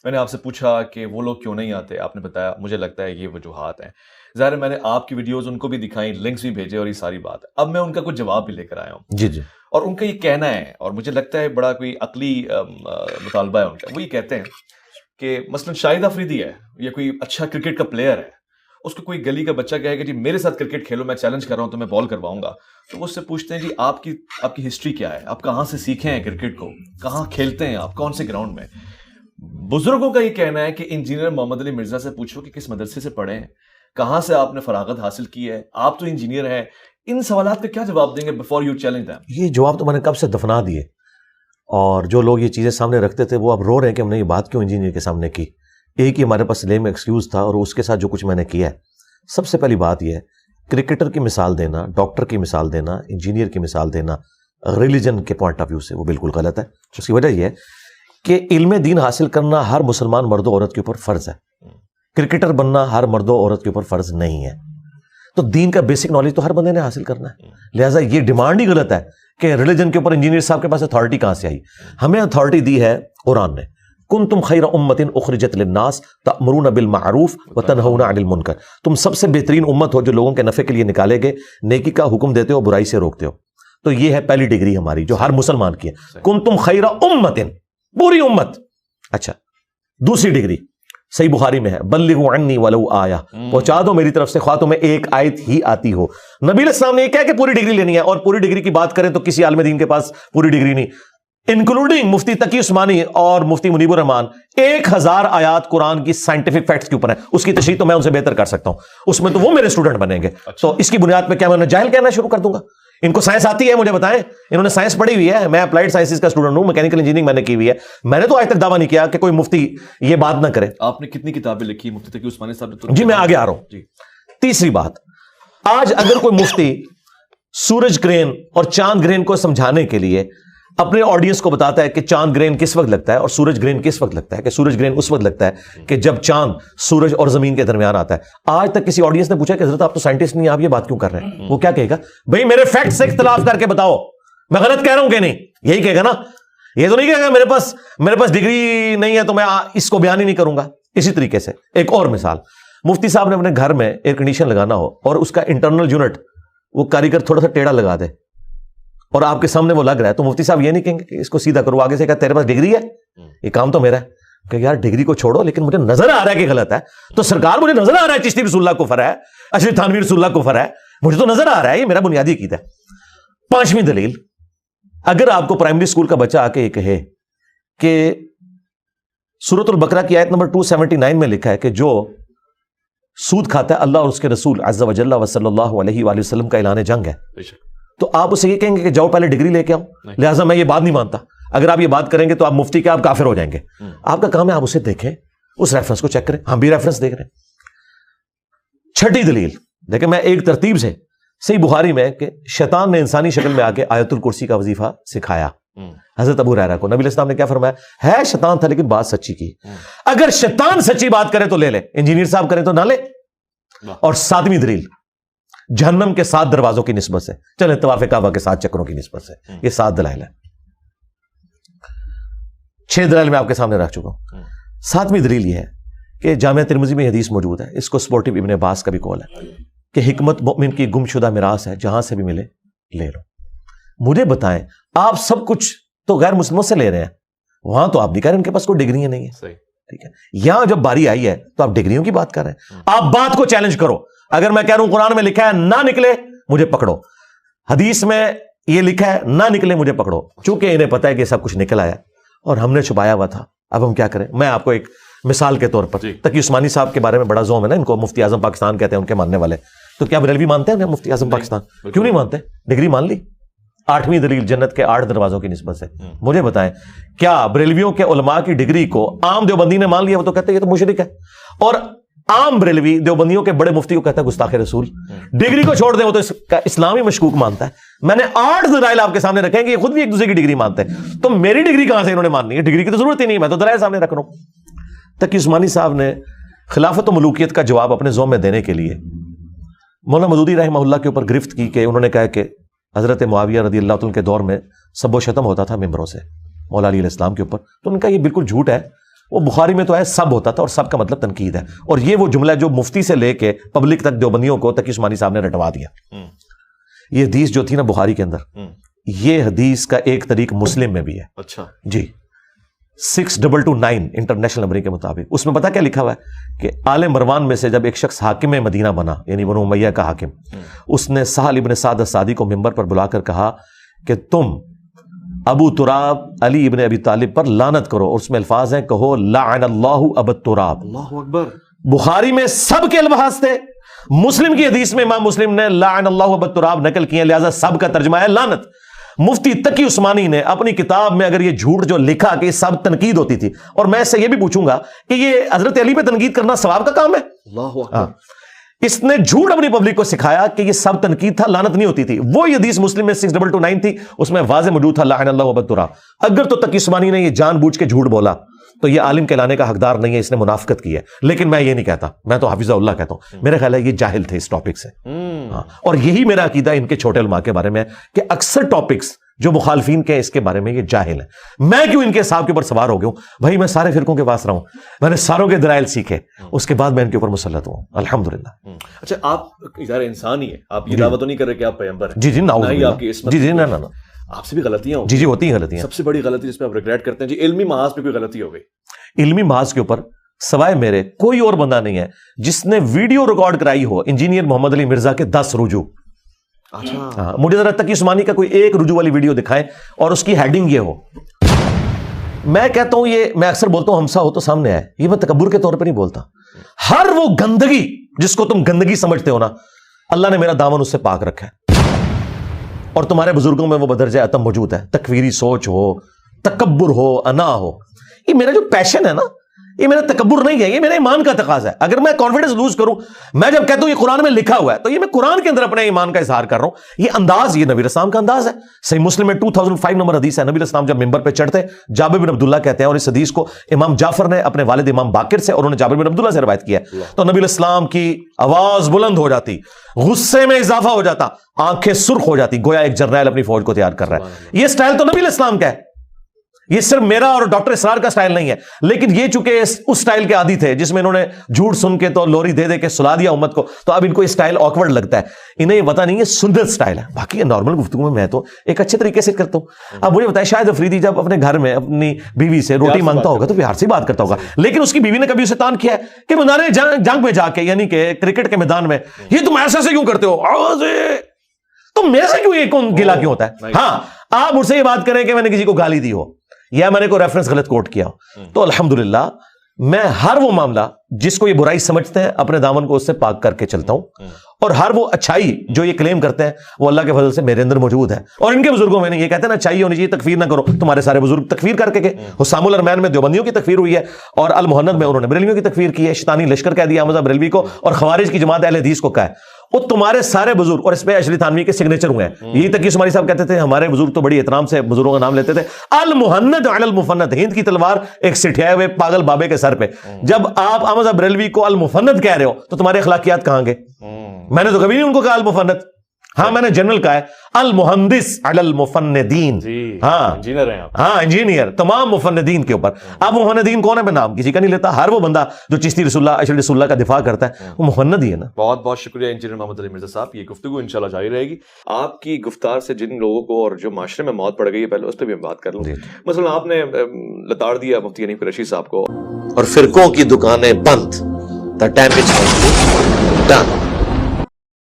میں نے آپ سے پوچھا کہ وہ لوگ کیوں نہیں آتے، آپ نے بتایا مجھے لگتا ہے یہ وجوہات ہیں. ظاہر ہے میں نے آپ کی ویڈیوز ان کو بھی دکھائیں، لنکس بھی بھیجے اور یہ ساری بات. اب میں ان کا کچھ جواب بھی لے کر آیا ہوں. جی جی. اور ان کا یہ کہنا ہے، اور مجھے لگتا ہے بڑا کوئی عقلی مطالبہ ہے ان کا. وہ یہ کہتے ہیں کہ مثلا شاہد افریدی ہے یا کوئی اچھا کرکٹ کا پلیئر ہے، اس کو کوئی گلی کا بچہ کہے کہ جی میرے ساتھ کرکٹ کھیلو، میں چیلنج کر رہا ہوں تو میں بال کرواؤں گا، تو وہ اس سے پوچھتے ہیں جی آپ کی ہسٹری کیا ہے، آپ کہاں سے سیکھے ہیں کرکٹ کو، کہاں کھیلتے ہیں آپ، کون سے گراؤنڈ میں. بزرگوں کا یہ کہنا ہے کہ انجینئر محمد علی مرزا سے پوچھو کہ کس مدرسے سے پڑھے ہیں، کہاں سے آپ نے فراغت حاصل کی ہے، آپ تو انجینئر ہیں. ان سوالات کا کیا جواب دیں گے بفور یو چیلنج دیم؟ یہ جواب تو میں نے کب سے دفنا دیے، اور جو لوگ یہ چیزیں سامنے رکھتے تھے وہ اب رو رہے ہیں کہ ہم نے یہ بات کیوں انجینئر کے سامنے کی. ایک ہی ہمارے پاس لیم ایکسکیوز تھا، اور اس کے ساتھ جو کچھ میں نے کیا ہے. سب سے پہلی بات یہ ہے، کرکٹر کی مثال دینا، ڈاکٹر کی مثال دینا، انجینئر کی مثال دینا ریلیجن کے پوائنٹ آف ویو سے وہ بالکل غلط ہے. اس کی وجہ یہ ہے کہ علم دین حاصل کرنا ہر مسلمان مرد و عورت کے اوپر فرض ہے. کرکٹر بننا ہر مرد و عورت کے اوپر فرض نہیں ہے. تو دین کا بیسک نالج تو ہر بندے نے حاصل کرنا ہے. لہٰذا یہ ڈیمانڈ ہی غلط ہے کہ ریلیجن کے اوپر انجینئر صاحب کے پاس اتھارٹی کہاں سے آئی. ہمیں اتھارٹی دی ہے قرآن نے. کنتم خیر امۃ اخرجت للناس تأمرون بالمعروف وتنہون عن المنکر. تم سب سے بہترین امت ہو جو لوگوں کے نفع کے لیے نکالے گئے، نیکی کا حکم دیتے ہو، برائی سے روکتے ہو. تو یہ ہے پہلی ڈگری ہماری جو ہر مسلمان کی ہے، کنتم خیر امۃ، پوری امت. اچھا، دوسری ڈگری صحیح بخاری میں ہے، بلغوا عنی ولو آیہ، پہنچا دو میری طرف سے خواہ تمہیں ایک آیت ہی آتی ہو. نبی علیہ السلام نے یہ کہا کہ پوری ڈگری لینی ہے، اور پوری ڈگری کی بات کریں تو کسی عالم دین کے پاس پوری ڈگری نہیں، انکلوڈنگ مفتی تقی عثمانی اور مفتی منیب الرحمان. 1000 آیات قرآن کی سائنٹیفک فیکٹس کے اوپر ہیں. اس کی تشریح تو میں ان سے بہتر کر سکتا ہوں، اس میں تو وہ میرے اسٹوڈنٹ بنیں گے. تو اس کی بنیاد پہ کیا میں انہیں جاہل کہنا شروع کر دوں گا؟ ان کو سائنس آتی ہے، مجھے بتائیں. انہوں نے سائنس پڑھی ہوئی ہے، میں اپلائیڈ سائنسز کا اسٹوڈنٹ ہوں، میکینیکل انجینئرنگ میں نے کی ہوئی ہے. میں نے تو آج تک دعویٰ نہیں کیا کہ کوئی مفتی یہ بات نہ کرے. آپ نے کتنی کتابیں لکھی مفتی تقی عثمانی صاحب نے؟ جی میں آگے آ رہا ہوں. تیسری بات، آج اگر کوئی مفتی سورج گرہن اور چاند گرہن کو سمجھانے کے لیے اپنے آڈینس کو بتاتا ہے کہ چاند گرہن کس وقت لگتا ہے اور سورج گرہن کس وقت لگتا ہے، کہ سورج گرہن اس وقت لگتا ہے کہ جب چاند سورج اور زمین کے درمیان آتا ہے، آج تک کسی آڈینس نے پوچھا کہ حضرت آپ تو سائنٹسٹ نہیں، آپ یہ بات کیوں کر رہے ہیں؟ وہ کیا کہے گا؟ بھائی میرے فیکٹ سے اختلاف کر کے بتاؤ میں غلط کہہ رہا ہوں کہ نہیں. یہی کہے گا نا. یہ تو نہیں کہے گا میرے پاس ڈگری نہیں ہے تو میں اس کو بیان ہی نہیں کروں گا. اسی طریقے سے ایک اور مثال، مفتی صاحب نے اپنے گھر میں ایئر کنڈیشن لگانا ہو اور اس کا انٹرنل یونٹ وہ کاریگر تھوڑا سا ٹیڑھا لگا دے اور آپ کے سامنے وہ لگ رہا ہے، تو مفتی صاحب یہ نہیں کہیں گے کہ اس کو سیدھا کرو. آگے سے کہا تیرے پاس ڈگری ہے، یہ کام تو میرا ہے. کہ یار ڈگری کو چھوڑو، لیکن مجھے نظر آ رہا ہے کہ غلط ہے. تو سرکار مجھے نظر آ رہا ہے چشتی رسول اللہ کفر ہے، اشرف تھانوی رسول اللہ کفر ہے، مجھے تو نظر آ رہا ہے، یہ میرا بنیادی عقیدہ ہے. پانچویں دلیل، اگر آپ کو پرائمری اسکول کا بچہ آ کے یہ کہے کہ سورۃ البقرہ کی آیت نمبر 279 میں لکھا ہے کہ جو سود کھاتا ہے اللہ اور اس کے رسول عز و جل و صلی اللہ علیہ وآلہ وسلم کا اعلان جنگ ہے، تو آپ اسے یہ کہیں گے کہ جاؤ پہلے ڈگری لے کے آؤ. لہٰذا میں یہ بات نہیں مانتا. اگر آپ یہ بات کریں گے تو آپ مفتی کے آپ کافر ہو جائیں گے. آپ کا کام ہے آپ اسے دیکھیں، اس ریفرنس کو چیک کریں. ہم بھی ریفرنس دیکھ رہے ہیں. چھٹی دلیل دیکھیں، میں ایک ترتیب سے صحیح بخاری میں کہ شیطان نے انسانی شکل میں آ کے آیت الکرسی کا وظیفہ سکھایا حضرت ابو ہریرہ کو. نبی علیہ السلام نے کیا فرمایا؟ ہے شیطان تھا لیکن بات سچی کی. اگر شیطان سچی بات کرے تو لے لے، انجینئر صاحب کریں تو نہ لے. اور ساتویں دلیل جہنم کے 7 دروازوں کی نسبت سے، چلے طواف کعبہ کے 7 چکروں کی نسبت سے، یہ 7 دلائل ہیں. 6 دلائل میں آپ کے سامنے رکھ چکا ہوں. 7ویں دلیل یہ ہے کہ جامعہ ترمذی میں حدیث موجود ہے، اس کو سپورٹو ابن عباس کا بھی قول ہے کہ حکمت مؤمن کی گم شدہ میراث ہے، جہاں سے بھی ملے لے لو. مجھے بتائیں، آپ سب کچھ تو غیر مسلموں سے لے رہے ہیں، وہاں تو آپ نہیں کہہ رہے ان کے پاس کوئی ڈگریاں نہیں ہیں. ٹھیک ہے، یہاں جب باری آئی ہے تو آپ ڈگریوں کی بات کر رہے ہیں. آپ بات کو چیلنج کرو. اگر میں کہہ رہا ہوں قرآن میں لکھا ہے نہ نکلے مجھے پکڑو، حدیث میں یہ لکھا ہے نہ نکلے مجھے پکڑو. چونکہ انہیں پتا ہے کہ سب کچھ نکل آیا اور ہم نے چھپایا ہوا تھا، اب ہم کیا کریں؟ میں آپ کو ایک مثال کے طور پر، تقی عثمانی صاحب کے بارے میں بڑا زوم ہے نا، ان کو مفتی اعظم پاکستان کہتے ہیں ان کے ماننے والے. تو کیا بریلوی مانتے ہیں مفتی اعظم پاکستان؟ کیوں نہیں مانتے؟ ڈگری مان لی. 8ویں دلیل جنت کے 8 دروازوں کی نسبت سے. مجھے بتائیں، کیا بریلویوں کے علماء کی ڈگری کو عام دیوبندی نے مان لیا؟ وہ تو کہتے ہیں یہ تو مشرک ہے. اور عام بریلوی دیوبندیوں کے بڑے مفتی کو کہتا ہے گستاخ رسول. ڈگری کو چھوڑ دیں، وہ تو اسلامی مشکوک مانتا ہے. میں نے 8 دلائل آپ کے سامنے رکھیں کہ یہ خود بھی ایک دوسرے کی ڈگری مانتے ہیں. تو میری ڈگری کہاں سے انہوں نے ماننی ہے؟ ڈگری کی تو ضرورت ہی نہیں، میں تو دلائل سامنے رکھ رہا ہوں. تقی عثمانی صاحب نے خلافت و ملوکیت کا جواب اپنے زوم میں دینے کے لیے مولانا مودودی رحمہ اللہ کے اوپر گرفت کی کہ انہوں نے کہا کہ حضرت معاویہ رضی اللہ عنہ کے دور میں سب و شتم ہوتا تھا ممبروں سے مولا علی علیہ السلام کے اوپر. تو ان کا یہ بالکل جھوٹ ہے. وہ بخاری میں تو ہے سب ہوتا تھا اور سب کا مطلب تنقید ہے. اور یہ وہ جملہ جو مفتی سے لے کے پبلک تک دیوبندیوں کو تقی عثمانی صاحب نے رٹوا دیا. یہ حدیث جو تھی نا بخاری کے اندر, یہ حدیث کا ایک طریق مسلم میں بھی ہے. اچھا جی 6229 انٹرنیشنل نمبر کے مطابق. اس میں پتا کیا لکھا ہوا ہے کہ آل مروان میں سے جب ایک شخص حاکم مدینہ بنا, یعنی بنو امیہ کا حاکم, اس نے سہل ابن سعد الساعدی کو ممبر پر بلا کر کہا کہ تم ابو تراب علی ابن ابی طالب پر لعنت کرو, اور اس میں الفاظ ہیں کہو لعن اللہ ابا تراب. اللہ اکبر. بخاری میں سب کے الفاظ تھے, مسلم کی حدیث میں امام مسلم نے لعن اللہ ابا تراب نقل کیے, لہذا سب کا ترجمہ ہے لعنت. مفتی تقی عثمانی نے اپنی کتاب میں اگر یہ جھوٹ جو لکھا کہ یہ سب تنقید ہوتی تھی, اور میں اس سے یہ بھی پوچھوں گا کہ یہ حضرت علی پہ تنقید کرنا ثواب کا کام ہے؟ اللہ اکبر. اس نے جھوٹ اپنی پبلک کو سکھایا کہ یہ سب تنقید تھا, لعنت نہیں ہوتی تھی. وہ حدیث مسلم میں 6229 تھی, اس میں واضح موجود تھا لعن اللہ ابا تراب. اگر تو تقی عثمانی نے یہ جان بوجھ کے جھوٹ بولا تو یہ عالم کہلانے کا حقدار نہیں ہے, اس نے منافقت کی ہے. لیکن میں یہ نہیں کہتا, میں تو حافظ اللہ کہتا ہوں. میرا خیال ہے یہ جاہل تھے اس ٹاپک سے. اور یہی میرا عقیدہ ان کے چھوٹے علماء کے بارے میں ہے کہ اکثر ٹاپکس جو مخالفین کے اس کے بارے میں یہ جاہل ہیں. میں کیوں ان کے حساب کے اوپر سوار ہو گیا ہوں بھائی؟ میں سارے فرقوں کے پاس رہا ہوں, میں نے ساروں کے دلائل سیکھے, اس کے بعد میں ان کے اوپر مسلط ہوں الحمدللہ. اچھا آپ ظاہر انسان ہی ہے, آپ یہ دعویٰ تو نہیں کر رہے کہ آپ پیغمبر ہیں. جی جی نعوذ باللہ. آپ کی عصمت. جی جی نا آپ سے بھی غلطیاں ہوں. جی جی ہوتی ہیں غلطیاں. سب سے بڑی غلطی جس پہ آپ ریگریٹ کرتے ہیں جی, علمی محاذ پہ کوئی غلطی ہو گئی؟ علمی محاذ کے اوپر سوائے میرے کوئی اور بندہ نہیں ہے جس نے ویڈیو ریکارڈ کرائی ہو انجینئر محمد علی مرزا کے 10 رجوع. اچھا مجھے ذرا تقی عثمانی کا کوئی ایک رجوع والی ویڈیو دکھائیں اور اس کی ہیڈنگ یہ ہو. میں کہتا ہوں, یہ میں اکثر بولتا ہوں ہمسا ہو تو سامنے آئے, یہ میں تکبر کے طور پہ نہیں بولتا. ہر وہ گندگی جس کو تم گندگی سمجھتے ہو نا, اللہ نے میرا دامن اس سے پاک رکھا ہے, اور تمہارے بزرگوں میں وہ بدرجہ عتم موجود ہے. تکفیری سوچ ہو, تکبر ہو, انا ہو, یہ میرا جو پیشن ہے نا, یہ میرا تکبر نہیں ہے, یہ میرے ایمان کا تقاضا ہے. اگر میں کانفیڈنس لوز کروں, میں جب کہتا ہوں یہ قرآن میں لکھا ہوا ہے, تو یہ میں قرآن کے اندر اپنے ایمان کا اظہار کر رہا ہوں. یہ انداز, یہ نبی اسلام کا انداز ہے. صحیح مسلم میں 2005 نمبر حدیث ہے, نبی اسلام جب ممبر پہ چڑھتے جابر بن عبداللہ کہتے ہیں, اور اس حدیث کو امام جعفر نے اپنے والد امام باقر سے اور انہوں نے جابر بن عبداللہ سے روایت کیا ہے, تو نبی اسلام کی آواز بلند ہو جاتی, غصے میں اضافہ ہو جاتا, آنکھیں سرخ ہو جاتی, گویا ایک جرنیل اپنی فوج کو تیار کر رہا ہے. یہ سٹائل تو نبی اسلام کا ہے, یہ صرف میرا اور ڈاکٹر اسرار کا سٹائل نہیں ہے. لیکن یہ چونکہ اس سٹائل کے عادی تھے جس میں انہوں نے جھوٹ سن کے تو لوری دے دے کے سلا دیا امت کو, تو اب ان کو یہ سٹائل آکورڈ لگتا ہے. انہیں یہ پتا نہیں ہے سنت سٹائل ہے. باقی نارمل گفتگو میں تو ایک اچھے طریقے سے کرتا ہوں. اب مجھے بتایا شاید افریدی جب اپنے گھر میں اپنی بیوی سے روٹی مانگتا ہوگا تو پیار سے بات کرتا ہوگا, لیکن اس کی بیوی نے کبھی اسے تان کیا ہے کہ میدان جنگ میں جا کے, یعنی کہ کرکٹ کے میدان میں, یہ تم ایسے سے کیوں کرتے ہو, تم میرے سے کیوں, یہ کون گلا کیوں ہوتا ہے؟ ہاں آپ مجھ سے یہ بات کریں کہ میں نے کسی کو گالی دی ہو یا میں نے کوئی ریفرنس غلط کوٹ کیا ہو, تو الحمدللہ میں ہر وہ معاملہ جس کو یہ برائی سمجھتے ہیں اپنے دامن کو اس سے پاک کر کے چلتا ہوں, اور ہر وہ اچھائی جو یہ کلیم کرتے ہیں وہ اللہ کے فضل سے میرے اندر موجود ہے. اور ان کے بزرگوں میں نہیں, یہ کہتے ہیں نا اچھائی ہونی چاہیے, تکفیر نہ کرو. تمہارے سارے بزرگ تکفیر کر کے گئے. حسام الارمین میں دیوبندیوں کی تکفیر ہوئی ہے, اور المحند میں انہوں نے بریلویوں کی تکفیر کی ہے, شیطانی لشکر کہہ دیا احمد بریلوی کو, اور خوارج کی جماعت اہل حدیث کو کہا ہے. وہ تمہارے سارے بزرگ, اور اس پہ اشری تھانوی کے سگنیچر ہوئے ہیں. یہی تک کہ سماری صاحب کہتے تھے ہمارے بزرگ تو بڑی احترام سے بزرگوں کا نام لیتے تھے, المحند علی المفند, ہند کی تلوار ایک سٹھائے ہوئے پاگل بابے کے سر پہ. جب آپ احمد بریلوی کو المفند کہہ رہے ہو تو تمہارے اخلاقیات کہاں گئے؟ میں نے تو کبھی نہیں ان کو کہا المفند. ہاں میں نے جنرل کہا ہے المحندث علی المفندین. ہاں انجینئر ہیں آپ. ہاں انجینئر تمام مفندین کے اوپر. اب مفندین کون ہے؟ میں نام کسی کا نہیں لیتا. ہر وہ بندہ جو چشتی رسول اللہ اشرف رسول اللہ کا دفاع کرتا ہے وہ مفند ہی ہے نا. بہت بہت شکریہ انجینئر محمد علی مرزا صاحب. یہ گفتگو انشاءاللہ جاری رہے گی. آپ کی گفتار سے جن لوگوں کو اور جو معاشرے میں موت پڑ گئی ہے پہلے اس پہ بھی ہم بات کر لوں. مثلا آپ نے لتاڑ دیا مفتی حنیف قریشی صاحب کو, اور فرقوں کی دکانیں بند. The damage has been done.